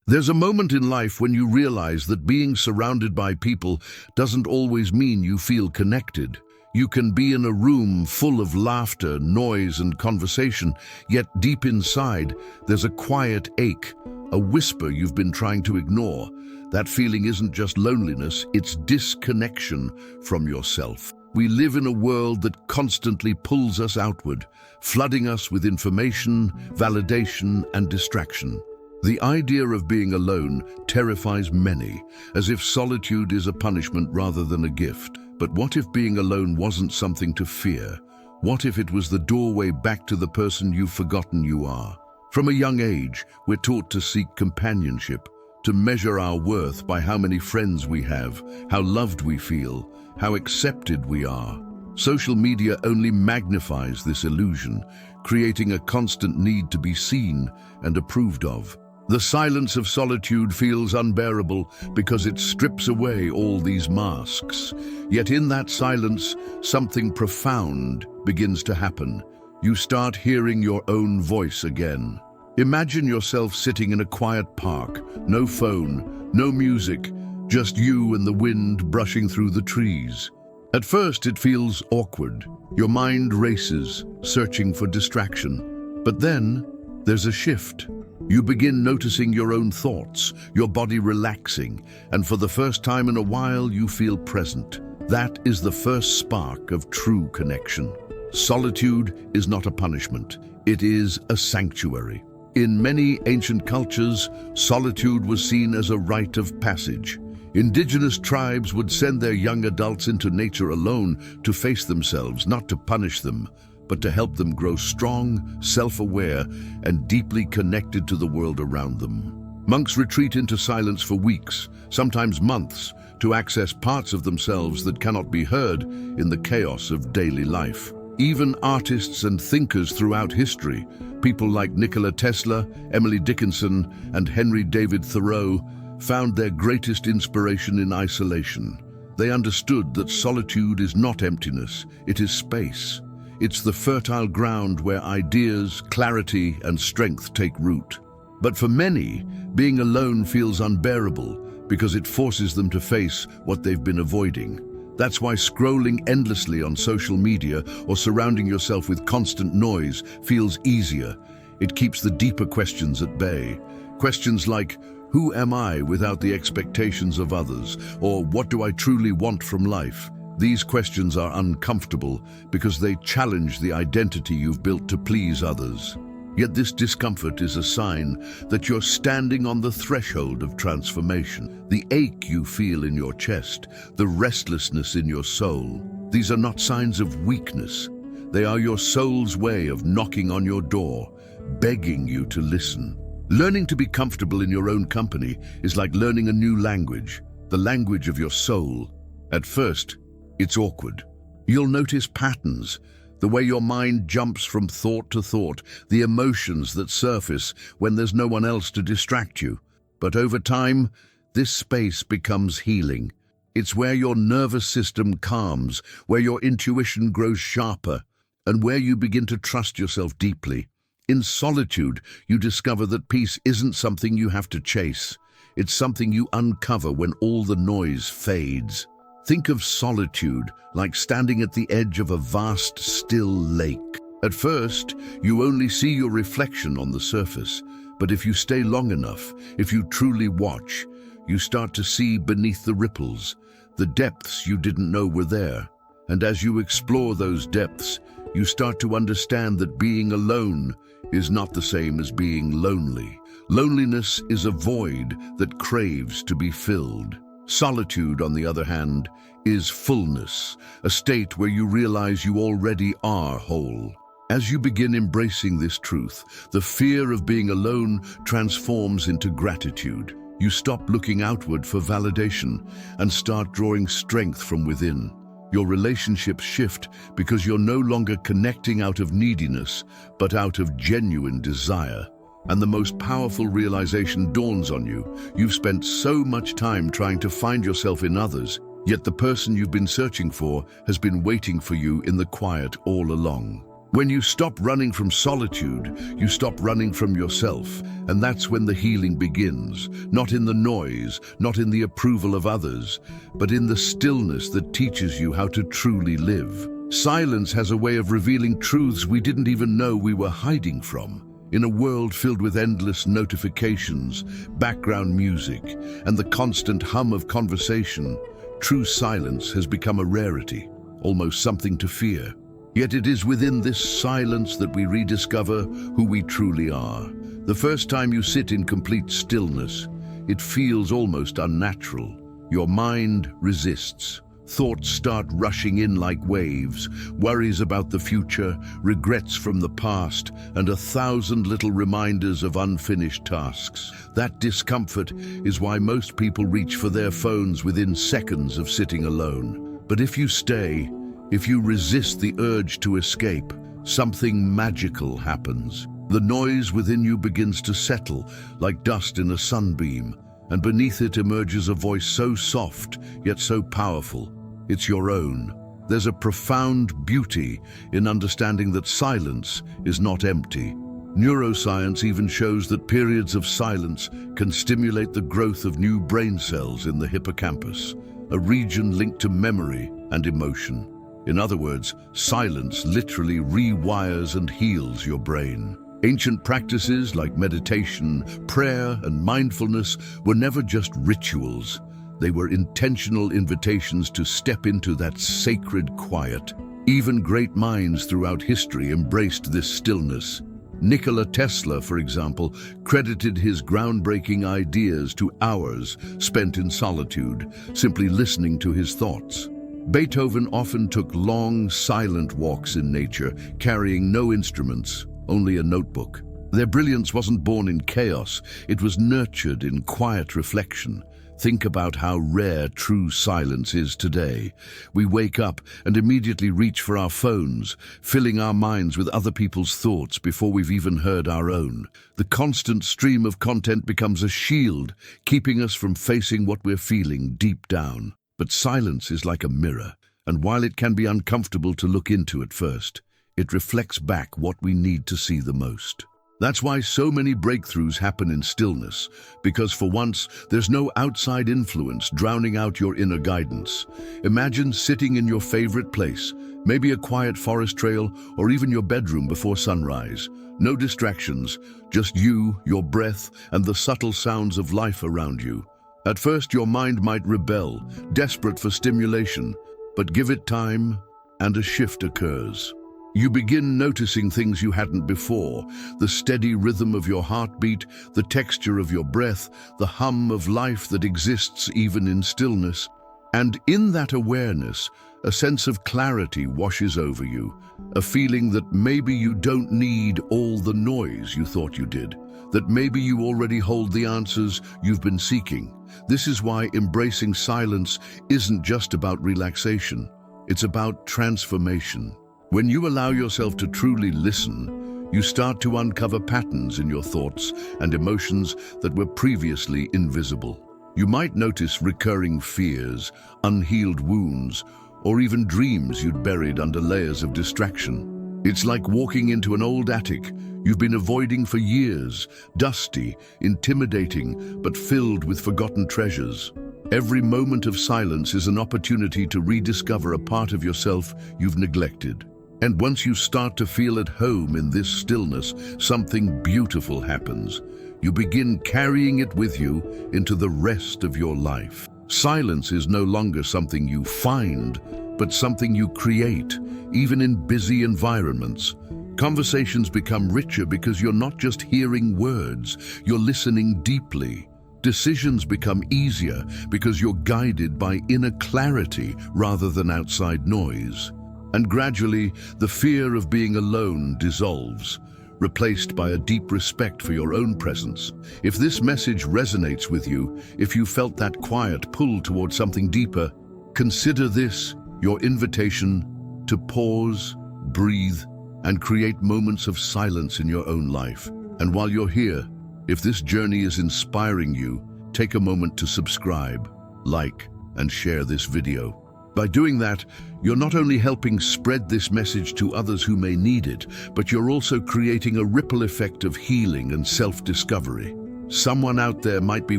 There's a moment in life when you realize that being surrounded by people doesn't always mean you feel connected. You can be in a room full of laughter, noise, and conversation, yet deep inside, there's a quiet ache, a whisper you've been trying to ignore. That feeling isn't just loneliness, it's disconnection from yourself. We live in a world that constantly pulls us outward, flooding us with information, validation, and distraction. The idea of being alone terrifies many, as if solitude is a punishment rather than a gift. But what if being alone wasn't something to fear? What if it was the doorway back to the person you've forgotten you are? From a young age, we're taught to seek companionship, to measure our worth by how many friends we have, how loved we feel, how accepted we are. Social media only magnifies this illusion, creating a constant need to be seen and approved of. The silence of solitude feels unbearable because it strips away all these masks. Yet in that silence, something profound begins to happen. You start hearing your own voice again. Imagine yourself sitting in a quiet park, no phone, no music, just you and the wind brushing through the trees. At first it feels awkward. Your mind races, searching for distraction. But then there's a shift. You begin noticing your own thoughts, your body relaxing, and for the first time in a while you feel present. That is the first spark of true connection. Solitude is not a punishment, it is a sanctuary. In many ancient cultures, solitude was seen as a rite of passage. Indigenous tribes would send their young adults into nature alone to face themselves, not to punish them, but to help them grow strong, self-aware, and deeply connected to the world around them. Monks retreat into silence for weeks, sometimes months, to access parts of themselves that cannot be heard in the chaos of daily life. Even artists and thinkers throughout history, people like Nikola Tesla, Emily Dickinson, and Henry David Thoreau, found their greatest inspiration in isolation. They understood that solitude is not emptiness, it is space. It's the fertile ground where ideas, clarity, and strength take root. But for many, being alone feels unbearable because it forces them to face what they've been avoiding. That's why scrolling endlessly on social media or surrounding yourself with constant noise feels easier. It keeps the deeper questions at bay. Questions like, who am I without the expectations of others? Or what do I truly want from life? These questions are uncomfortable because they challenge the identity you've built to please others. Yet this discomfort is a sign that you're standing on the threshold of transformation. The ache you feel in your chest, the restlessness in your soul, these are not signs of weakness. They are your soul's way of knocking on your door, begging you to listen. Learning to be comfortable in your own company is like learning a new language, the language of your soul. At first, it's awkward. You'll notice patterns, the way your mind jumps from thought to thought, the emotions that surface when there's no one else to distract you. But over time, this space becomes healing. It's where your nervous system calms, where your intuition grows sharper, and where you begin to trust yourself deeply. In solitude, you discover that peace isn't something you have to chase. It's something you uncover when all the noise fades. Think of solitude like standing at the edge of a vast, still lake. At first, you only see your reflection on the surface, but if you stay long enough, if you truly watch, you start to see beneath the ripples, the depths you didn't know were there. And as you explore those depths, you start to understand that being alone is not the same as being lonely. Loneliness is a void that craves to be filled. Solitude, on the other hand, is fullness, a state where you realize you already are whole. As you begin embracing this truth, the fear of being alone transforms into gratitude. You stop looking outward for validation and start drawing strength from within. Your relationships shift because you're no longer connecting out of neediness, but out of genuine desire. And the most powerful realization dawns on you. You've spent so much time trying to find yourself in others, yet the person you've been searching for has been waiting for you in the quiet all along. When you stop running from solitude, you stop running from yourself, and that's when the healing begins, not in the noise, not in the approval of others, but in the stillness that teaches you how to truly live. Silence has a way of revealing truths we didn't even know we were hiding from. In a world filled with endless notifications, background music, and the constant hum of conversation, true silence has become a rarity, almost something to fear. Yet it is within this silence that we rediscover who we truly are. The first time you sit in complete stillness, it feels almost unnatural. Your mind resists. Thoughts start rushing in like waves, worries about the future, regrets from the past, and 1,000 little reminders of unfinished tasks. That discomfort is why most people reach for their phones within seconds of sitting alone. But if you stay, if you resist the urge to escape, something magical happens. The noise within you begins to settle, like dust in a sunbeam, and beneath it emerges a voice so soft, yet so powerful. It's your own. There's a profound beauty in understanding that silence is not empty. Neuroscience even shows that periods of silence can stimulate the growth of new brain cells in the hippocampus, a region linked to memory and emotion. In other words, silence literally rewires and heals your brain. Ancient practices like meditation, prayer, and mindfulness were never just rituals. They were intentional invitations to step into that sacred quiet. Even great minds throughout history embraced this stillness. Nikola Tesla, for example, credited his groundbreaking ideas to hours spent in solitude, simply listening to his thoughts. Beethoven often took long, silent walks in nature, carrying no instruments, only a notebook. Their brilliance wasn't born in chaos, it was nurtured in quiet reflection. Think about how rare true silence is today. We wake up and immediately reach for our phones, filling our minds with other people's thoughts before we've even heard our own. The constant stream of content becomes a shield, keeping us from facing what we're feeling deep down. But silence is like a mirror, and while it can be uncomfortable to look into at first, it reflects back what we need to see the most. That's why so many breakthroughs happen in stillness, because for once, there's no outside influence drowning out your inner guidance. Imagine sitting in your favorite place, maybe a quiet forest trail, or even your bedroom before sunrise. No distractions, just you, your breath, and the subtle sounds of life around you. At first, your mind might rebel, desperate for stimulation, but give it time, and a shift occurs. You begin noticing things you hadn't before, the steady rhythm of your heartbeat, the texture of your breath, the hum of life that exists even in stillness. And in that awareness, a sense of clarity washes over you, a feeling that maybe you don't need all the noise you thought you did, that maybe you already hold the answers you've been seeking. This is why embracing silence isn't just about relaxation, it's about transformation. When you allow yourself to truly listen, you start to uncover patterns in your thoughts and emotions that were previously invisible. You might notice recurring fears, unhealed wounds, or even dreams you'd buried under layers of distraction. It's like walking into an old attic you've been avoiding for years, dusty, intimidating, but filled with forgotten treasures. Every moment of silence is an opportunity to rediscover a part of yourself you've neglected. And once you start to feel at home in this stillness, something beautiful happens. You begin carrying it with you into the rest of your life. Silence is no longer something you find, but something you create, even in busy environments. Conversations become richer because you're not just hearing words, you're listening deeply. Decisions become easier because you're guided by inner clarity rather than outside noise. And gradually, the fear of being alone dissolves, replaced by a deep respect for your own presence. If this message resonates with you, if you felt that quiet pull towards something deeper, consider this your invitation to pause, breathe, and create moments of silence in your own life. And while you're here, if this journey is inspiring you, take a moment to subscribe, like, and share this video. By doing that, you're not only helping spread this message to others who may need it, but you're also creating a ripple effect of healing and self-discovery. Someone out there might be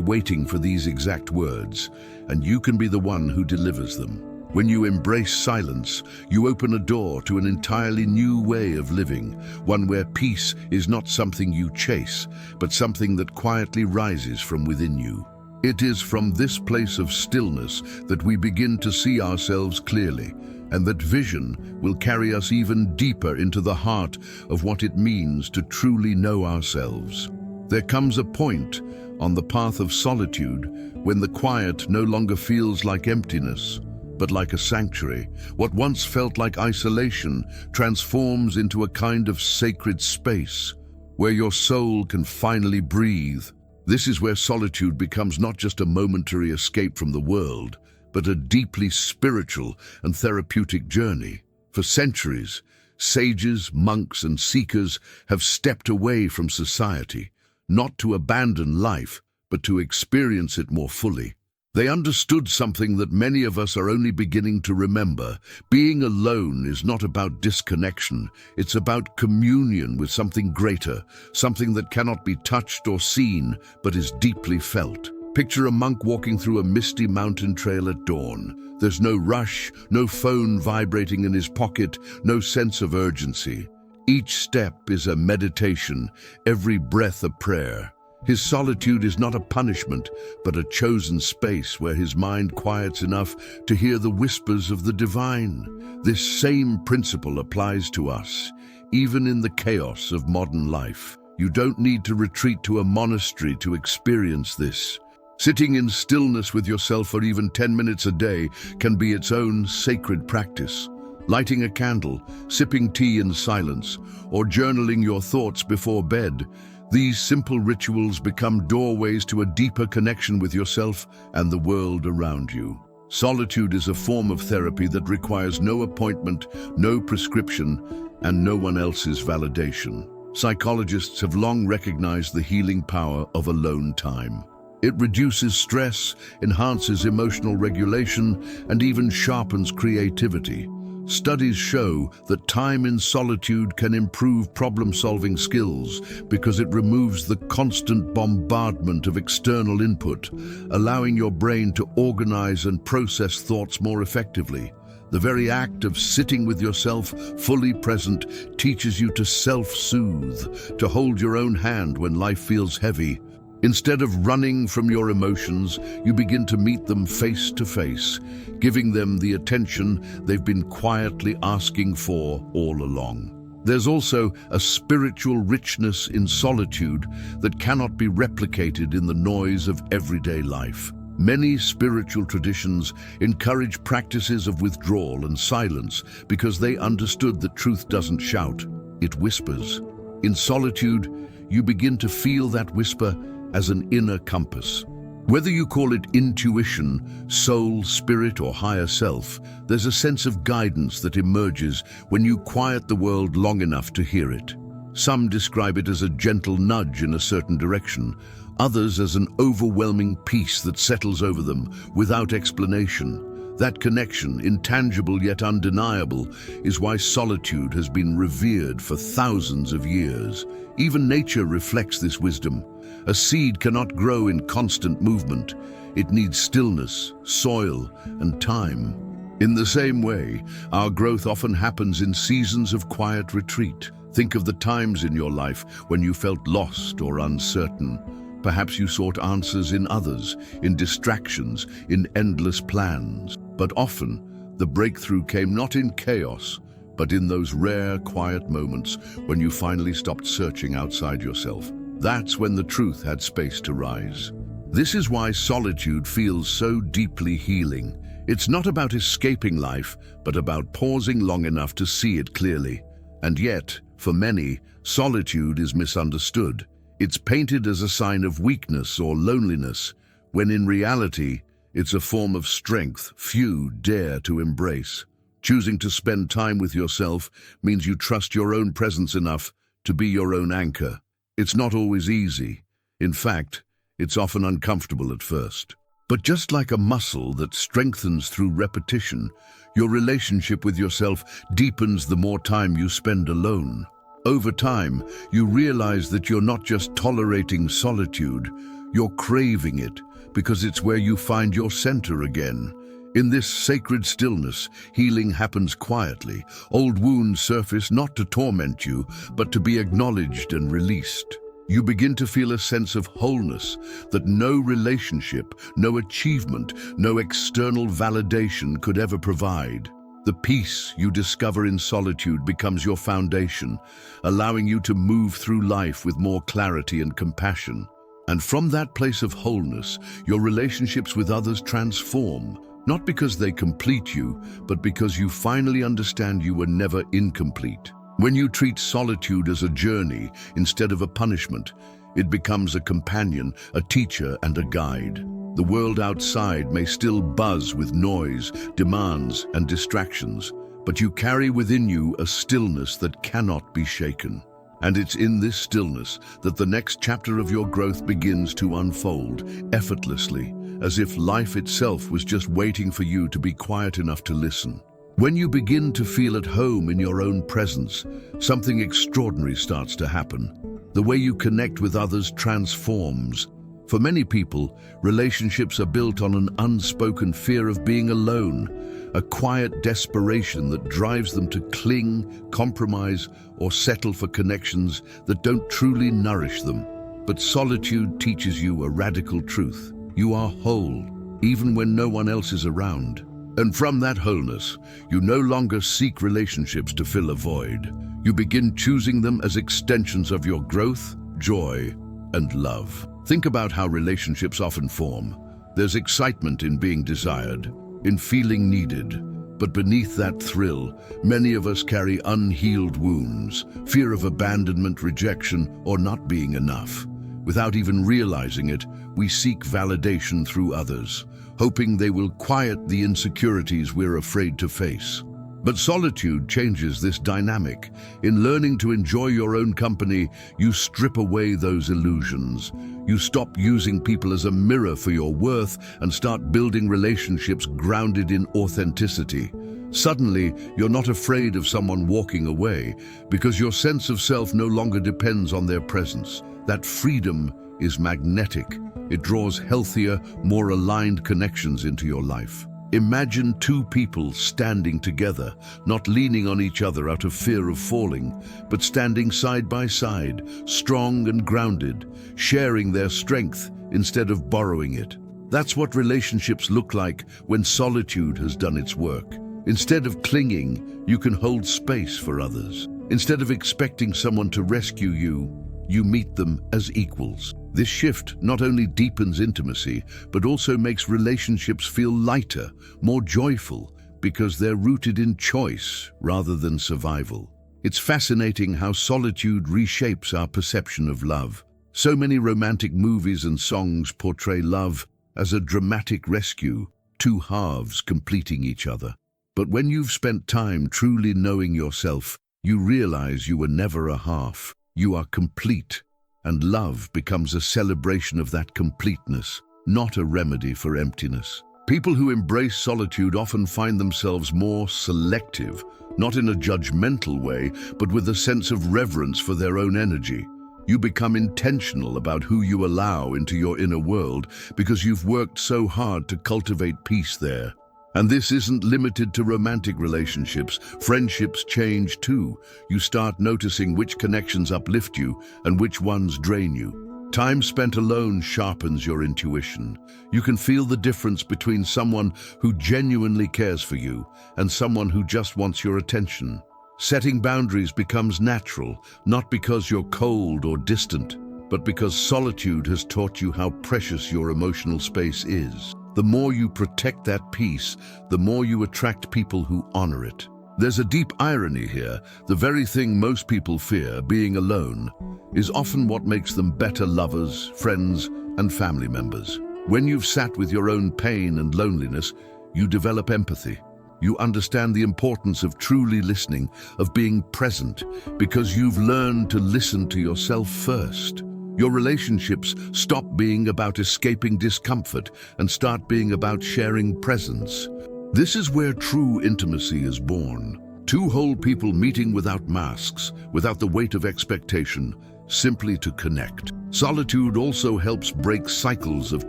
waiting for these exact words, and you can be the one who delivers them. When you embrace silence, you open a door to an entirely new way of living, one where peace is not something you chase, but something that quietly rises from within you. It is from this place of stillness that we begin to see ourselves clearly, and that vision will carry us even deeper into the heart of what it means to truly know ourselves. There comes a point on the path of solitude when the quiet no longer feels like emptiness, but like a sanctuary. What once felt like isolation transforms into a kind of sacred space where your soul can finally breathe. This is where solitude becomes not just a momentary escape from the world, but a deeply spiritual and therapeutic journey. For centuries, sages, monks, and seekers have stepped away from society, not to abandon life, but to experience it more fully. They understood something that many of us are only beginning to remember. Being alone is not about disconnection, it's about communion with something greater, something that cannot be touched or seen, but is deeply felt. Picture a monk walking through a misty mountain trail at dawn. There's no rush, no phone vibrating in his pocket, no sense of urgency. Each step is a meditation, every breath a prayer. His solitude is not a punishment, but a chosen space where his mind quiets enough to hear the whispers of the divine. This same principle applies to us, even in the chaos of modern life. You don't need to retreat to a monastery to experience this. Sitting in stillness with yourself for even 10 minutes a day can be its own sacred practice. Lighting a candle, sipping tea in silence, or journaling your thoughts before bed, these simple rituals become doorways to a deeper connection with yourself and the world around you. Solitude is a form of therapy that requires no appointment, no prescription, and no one else's validation. Psychologists have long recognized the healing power of alone time. It reduces stress, enhances emotional regulation, and even sharpens creativity. Studies show that time in solitude can improve problem-solving skills because it removes the constant bombardment of external input, allowing your brain to organize and process thoughts more effectively. The very act of sitting with yourself, fully present, teaches you to self-soothe, to hold your own hand when life feels heavy. Instead of running from your emotions, you begin to meet them face to face, giving them the attention they've been quietly asking for all along. There's also a spiritual richness in solitude that cannot be replicated in the noise of everyday life. Many spiritual traditions encourage practices of withdrawal and silence because they understood that truth doesn't shout, it whispers. In solitude, you begin to feel that whisper as an inner compass. Whether you call it intuition, soul, spirit, or higher self, there's a sense of guidance that emerges when you quiet the world long enough to hear it. Some describe it as a gentle nudge in a certain direction, others as an overwhelming peace that settles over them without explanation. That connection, intangible yet undeniable, is why solitude has been revered for thousands of years. Even nature reflects this wisdom. A seed cannot grow in constant movement. It needs stillness, soil, and time. In the same way, our growth often happens in seasons of quiet retreat. Think of the times in your life when you felt lost or uncertain. Perhaps you sought answers in others, in distractions, in endless plans. But often, the breakthrough came not in chaos, but in those rare, quiet moments when you finally stopped searching outside yourself. That's when the truth had space to rise. This is why solitude feels so deeply healing. It's not about escaping life, but about pausing long enough to see it clearly. And yet, for many, solitude is misunderstood. It's painted as a sign of weakness or loneliness, when in reality, it's a form of strength few dare to embrace. Choosing to spend time with yourself means you trust your own presence enough to be your own anchor. It's not always easy. In fact, it's often uncomfortable at first. But just like a muscle that strengthens through repetition, your relationship with yourself deepens the more time you spend alone. Over time, you realize that you're not just tolerating solitude, you're craving it, because it's where you find your center again. In this sacred stillness, healing happens quietly. Old wounds surface not to torment you, but to be acknowledged and released. You begin to feel a sense of wholeness that no relationship, no achievement, no external validation could ever provide. The peace you discover in solitude becomes your foundation, allowing you to move through life with more clarity and compassion. And from that place of wholeness, your relationships with others transform, not because they complete you, but because you finally understand you were never incomplete. When you treat solitude as a journey instead of a punishment, it becomes a companion, a teacher, and a guide. The world outside may still buzz with noise, demands, and distractions, but you carry within you a stillness that cannot be shaken. And it's in this stillness that the next chapter of your growth begins to unfold, effortlessly, as if life itself was just waiting for you to be quiet enough to listen. When you begin to feel at home in your own presence, something extraordinary starts to happen. The way you connect with others transforms. For many people, relationships are built on an unspoken fear of being alone, a quiet desperation that drives them to cling, compromise, or settle for connections that don't truly nourish them. But solitude teaches you a radical truth. You are whole, even when no one else is around. And from that wholeness, you no longer seek relationships to fill a void. You begin choosing them as extensions of your growth, joy, and love. Think about how relationships often form. There's excitement in being desired, in feeling needed. But beneath that thrill, many of us carry unhealed wounds, fear of abandonment, rejection, or not being enough. Without even realizing it, we seek validation through others, hoping they will quiet the insecurities we're afraid to face. But solitude changes this dynamic. In learning to enjoy your own company, you strip away those illusions. You stop using people as a mirror for your worth and start building relationships grounded in authenticity. Suddenly, you're not afraid of someone walking away because your sense of self no longer depends on their presence. That freedom is magnetic. It draws healthier, more aligned connections into your life. Imagine two people standing together, not leaning on each other out of fear of falling, but standing side by side, strong and grounded, sharing their strength instead of borrowing it. That's what relationships look like when solitude has done its work. Instead of clinging, you can hold space for others. Instead of expecting someone to rescue you, you meet them as equals. This shift not only deepens intimacy, but also makes relationships feel lighter, more joyful, because they're rooted in choice rather than survival. It's fascinating how solitude reshapes our perception of love. So many romantic movies and songs portray love as a dramatic rescue, two halves completing each other. But when you've spent time truly knowing yourself, you realize you were never a half. You are complete, and love becomes a celebration of that completeness, not a remedy for emptiness. People who embrace solitude often find themselves more selective, not in a judgmental way, but with a sense of reverence for their own energy. You become intentional about who you allow into your inner world because you've worked so hard to cultivate peace there. And this isn't limited to romantic relationships. Friendships change too. You start noticing which connections uplift you and which ones drain you. Time spent alone sharpens your intuition. You can feel the difference between someone who genuinely cares for you and someone who just wants your attention. Setting boundaries becomes natural, not because you're cold or distant, but because solitude has taught you how precious your emotional space is. The more you protect that peace, the more you attract people who honor it. There's a deep irony here. The very thing most people fear, being alone, is often what makes them better lovers, friends, and family members. When you've sat with your own pain and loneliness, you develop empathy. You understand the importance of truly listening, of being present, because you've learned to listen to yourself first. Your relationships stop being about escaping discomfort and start being about sharing presence. This is where true intimacy is born. Two whole people meeting without masks, without the weight of expectation, simply to connect. Solitude also helps break cycles of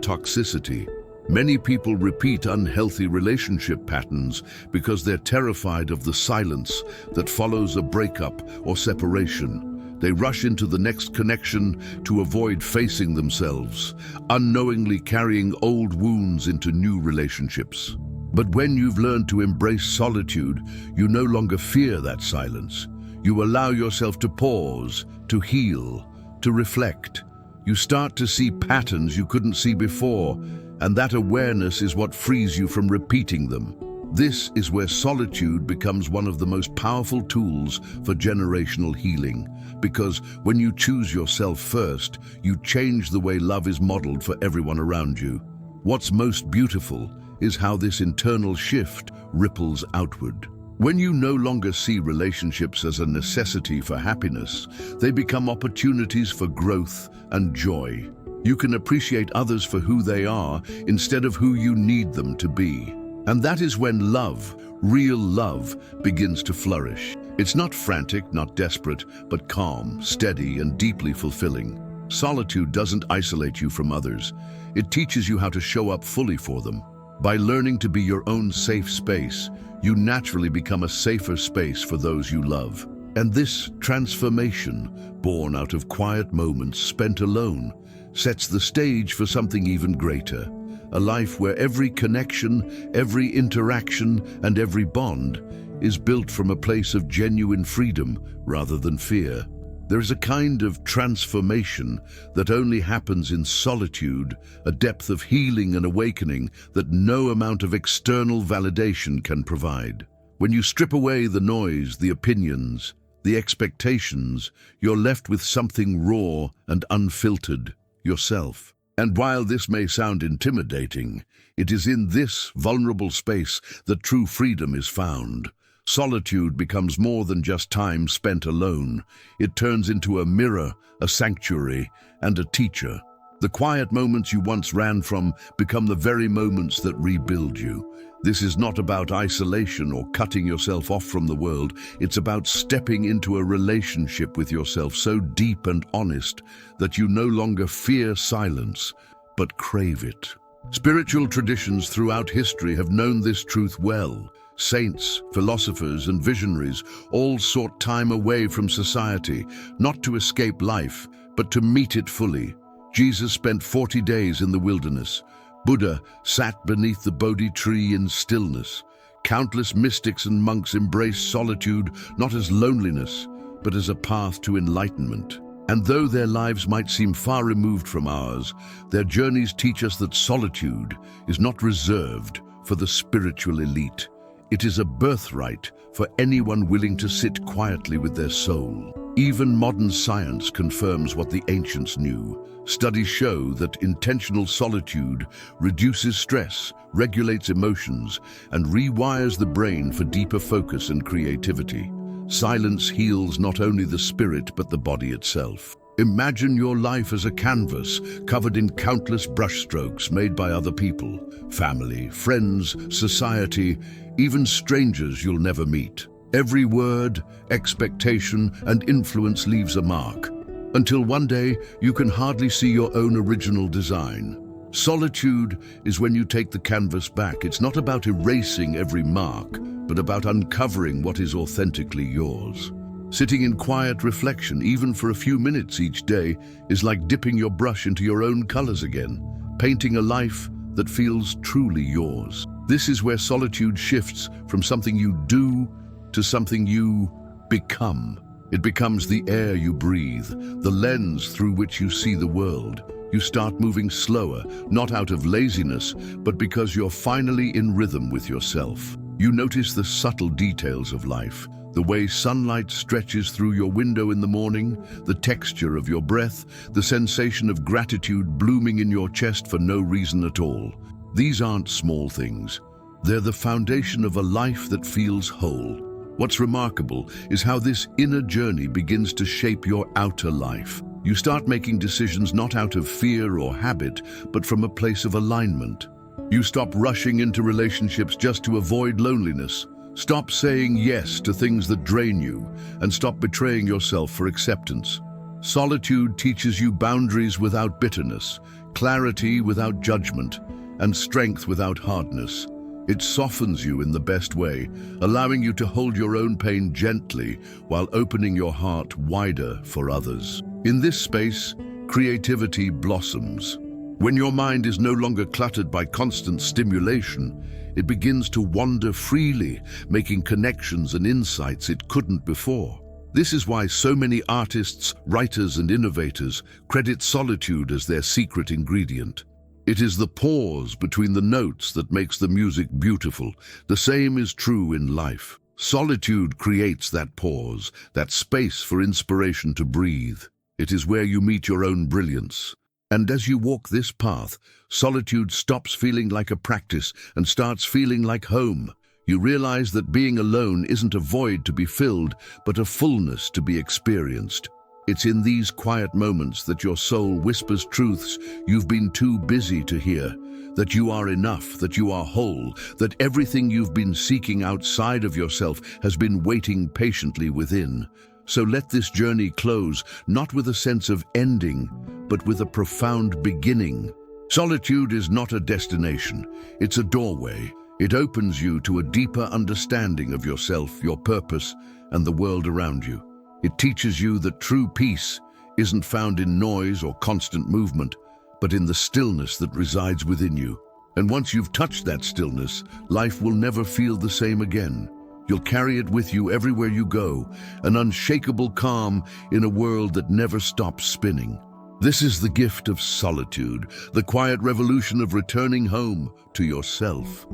toxicity. Many people repeat unhealthy relationship patterns because they're terrified of the silence that follows a breakup or separation. They rush into the next connection to avoid facing themselves, unknowingly carrying old wounds into new relationships. But when you've learned to embrace solitude, you no longer fear that silence. You allow yourself to pause, to heal, to reflect. You start to see patterns you couldn't see before, and that awareness is what frees you from repeating them. This is where solitude becomes one of the most powerful tools for generational healing, because when you choose yourself first, you change the way love is modeled for everyone around you. What's most beautiful is how this internal shift ripples outward. When you no longer see relationships as a necessity for happiness, they become opportunities for growth and joy. You can appreciate others for who they are instead of who you need them to be. And that is when love, real love, begins to flourish. It's not frantic, not desperate, but calm, steady, and deeply fulfilling. Solitude doesn't isolate you from others. It teaches you how to show up fully for them. By learning to be your own safe space, you naturally become a safer space for those you love. And this transformation, born out of quiet moments spent alone, sets the stage for something even greater. A life where every connection, every interaction, and every bond is built from a place of genuine freedom rather than fear. There is a kind of transformation that only happens in solitude, a depth of healing and awakening that no amount of external validation can provide. When you strip away the noise, the opinions, the expectations, you're left with something raw and unfiltered, yourself. And while this may sound intimidating, it is in this vulnerable space that true freedom is found. Solitude becomes more than just time spent alone. It turns into a mirror, a sanctuary, and a teacher. The quiet moments you once ran from become the very moments that rebuild you. This is not about isolation or cutting yourself off from the world. It's about stepping into a relationship with yourself so deep and honest that you no longer fear silence, but crave it. Spiritual traditions throughout history have known this truth well. Saints, philosophers, and visionaries all sought time away from society, not to escape life, but to meet it fully. Jesus spent 40 days in the wilderness. Buddha sat beneath the Bodhi tree in stillness. Countless mystics and monks embraced solitude not as loneliness, but as a path to enlightenment. And though their lives might seem far removed from ours, their journeys teach us that solitude is not reserved for the spiritual elite. It is a birthright for anyone willing to sit quietly with their soul. Even modern science confirms what the ancients knew. Studies show that intentional solitude reduces stress, regulates emotions, and rewires the brain for deeper focus and creativity. Silence heals not only the spirit but the body itself. Imagine your life as a canvas covered in countless brushstrokes made by other people, family, friends, society, even strangers you'll never meet. Every word, expectation, and influence leaves a mark, until one day you can hardly see your own original design. Solitude is when you take the canvas back. It's not about erasing every mark, but about uncovering what is authentically yours. Sitting in quiet reflection, even for a few minutes each day, is like dipping your brush into your own colors again, painting a life that feels truly yours. This is where solitude shifts from something you do to something you become. It becomes the air you breathe, the lens through which you see the world. You start moving slower, not out of laziness, but because you're finally in rhythm with yourself. You notice the subtle details of life, the way sunlight stretches through your window in the morning, the texture of your breath, the sensation of gratitude blooming in your chest for no reason at all. These aren't small things. They're the foundation of a life that feels whole. What's remarkable is how this inner journey begins to shape your outer life. You start making decisions not out of fear or habit, but from a place of alignment. You stop rushing into relationships just to avoid loneliness. Stop saying yes to things that drain you, and stop betraying yourself for acceptance. Solitude teaches you boundaries without bitterness, clarity without judgment, and strength without hardness. It softens you in the best way, allowing you to hold your own pain gently while opening your heart wider for others. In this space, creativity blossoms. When your mind is no longer cluttered by constant stimulation, it begins to wander freely, making connections and insights it couldn't before. This is why so many artists, writers, and innovators credit solitude as their secret ingredient. It is the pause between the notes that makes the music beautiful. The same is true in life. Solitude creates that pause, that space for inspiration to breathe. It is where you meet your own brilliance. And as you walk this path, solitude stops feeling like a practice and starts feeling like home. You realize that being alone isn't a void to be filled, but a fullness to be experienced. It's in these quiet moments that your soul whispers truths you've been too busy to hear, that you are enough, that you are whole, that everything you've been seeking outside of yourself has been waiting patiently within. So let this journey close, not with a sense of ending, but with a profound beginning. Solitude is not a destination, it's a doorway. It opens you to a deeper understanding of yourself, your purpose, and the world around you. It teaches you that true peace isn't found in noise or constant movement, but in the stillness that resides within you. And once you've touched that stillness, life will never feel the same again. You'll carry it with you everywhere you go, an unshakable calm in a world that never stops spinning. This is the gift of solitude, the quiet revolution of returning home to yourself.